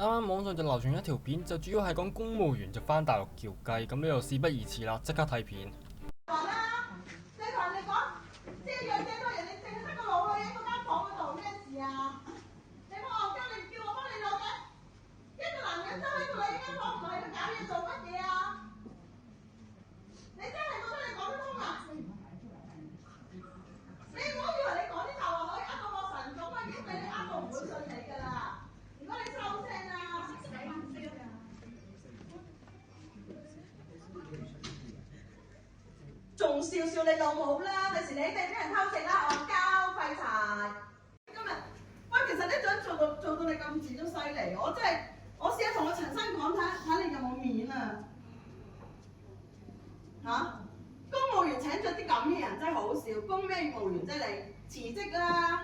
啱啱網上就流傳一條片，就主要係講公務員就翻大陸叫雞，咁呢度事不宜遲啦，即刻睇片。話啦，你同人哋講，即係養幾多人，你淨係得個老女人嗰間房嗰度咩事啊？你冇戇鳩，你唔叫我幫你攞嘅？一個男人收喺個女人間房唔係去搞嘢做乜嘢啊？你真係覺得你講得通啊？你唔好以為你講啲大話可以呃到個神總啊，已經俾你呃到唔會信你㗎啦！如果你收聲啦，仲笑笑你老母啦！第時你哋俾人偷食啦，戇鳩廢柴！今日喂，其實呢種做到你咁字都犀利，我真係我試下同我陳生講睇你有冇面啊！嚇、公務員請咗啲咁嘅人真係好笑，公咩務員啫你？辭職啦，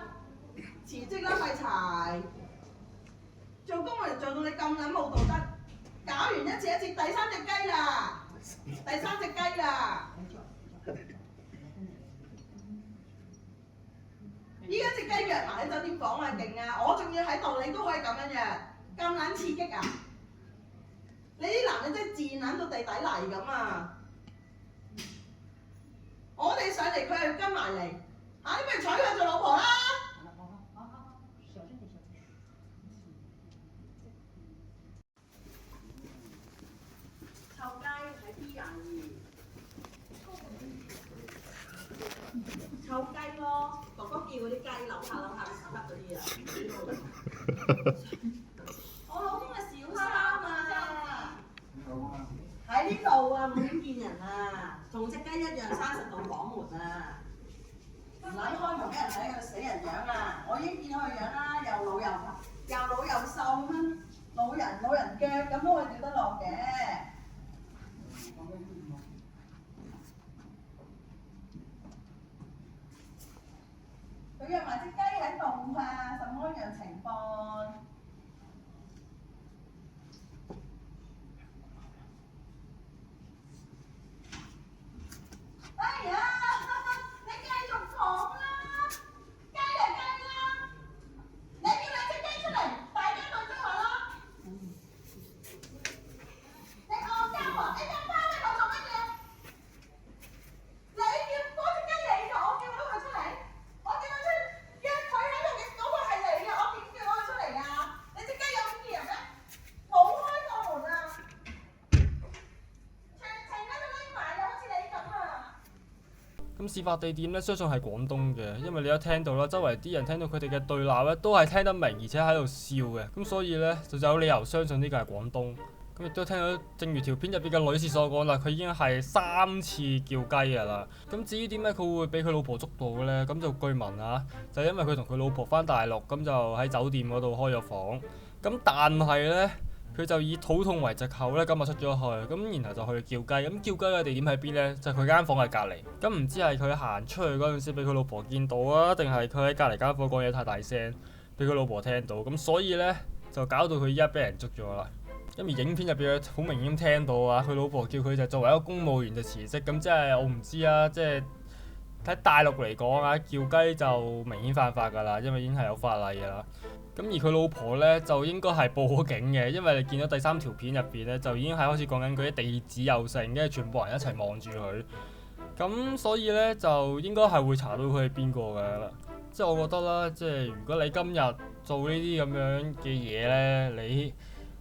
辭職啦廢柴！做公務員做到你咁撚冇道德，搞完一次，第三隻雞啦，第三隻雞啦！依家隻雞約埋喺酒店房啊，勁啊！我仲要喺度，你都可以咁樣約，咁撚刺激啊！你啲男人真係賤撚到地底泥咁啊！我哋上嚟，佢係跟埋嚟，你不如娶佢做老婆啦！臭雞喺 B22，臭雞咯，哥哥叫嗰啲雞扭下屎忽嗰啲啊！我老公係小三啊！喺呢度啊，唔想見人啊，同隻雞一樣30道房門啊！唔撚開門俾人睇佢死人樣啊！我已經見到佢樣啦，又老又瘦咁樣，老人腳咁都可以屌得落嘅。佢約埋隻雞喺度啊，什麼樣情況？哎呀，你繼續講啦，雞嚟雞啦！你叫兩隻雞出嚟，大家對對話啦！你戇鳩啊！你咁拋喺度做乜嘢？你叫嗰隻雞嚟㗎，我叫到佢出嚟，我叫佢出約佢喺度嘅嗰個係你嘅，我點叫佢出嚟㗎？你隻雞有咁叫人咩？冇開過門啊！情喺度匿埋啊，好似你咁啊！咁事發地點咧，相信係廣東嘅，因為你一聽到啦，周圍啲人聽到佢哋嘅對鬧咧，都係聽得明，而且喺度笑嘅，咁所以咧就有理由相信呢個係廣東。咁亦都聽到，正如條片入邊嘅女士所講啦，佢已經係3次叫雞㗎啦。咁至於點解佢會俾佢老婆捉到嘅咧？咁就據聞啊，就因為佢同佢老婆翻大陸，咁就喺酒店嗰度開咗房。咁但係咧，佢就以肚痛為藉口咧，今日出咗去，咁然後就去叫雞。咁叫雞嘅地點喺邊咧？就佢間房嘅隔離。咁唔知係佢行出去嗰陣時俾佢老婆見到啊，定係佢喺隔離間房講嘢太大聲，俾佢老婆聽到。咁所以咧就搞到佢依家俾人捉咗啦。咁而影片入邊好明顯聽到啊，佢老婆叫佢就作為一個公務員就辭職。咁即係我唔知啊，即係喺大陸嚟講啊，叫雞就明顯犯法㗎啦，因為已經係有法例㗎啦。咁而佢老婆咧就應該係報警嘅，因為你見到第3條片入邊咧就已經係開始講緊佢啲地址有成，跟住全部人一齊望住佢。咁所以咧就應該係會查到佢係邊個㗎啦。即係我覺得啦，即係如果你今日做呢啲咁樣嘅嘢咧，你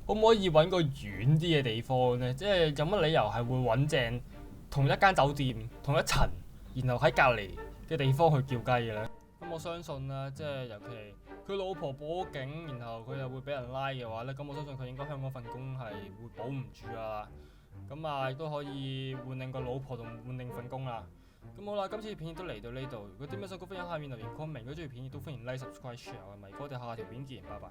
可唔可以揾個遠啲嘅地方呢？即係有乜理由係會揾正同一間酒店同一層，然後喺隔離嘅地方去叫雞嘅呢？咁我相信啦，即係尤其佢老婆報咗警，然後佢又會俾人拉嘅話呢，咁我相信佢應該香港份工係會保唔住啦。咁亦都可以換另個老婆同換另份工啦。咁好啦，今次片都嚟到呢度。如果點樣想講分享下面留言 comment，如果中意片亦都歡迎 like、subscribe、share 同埋我哋下條片見，拜拜。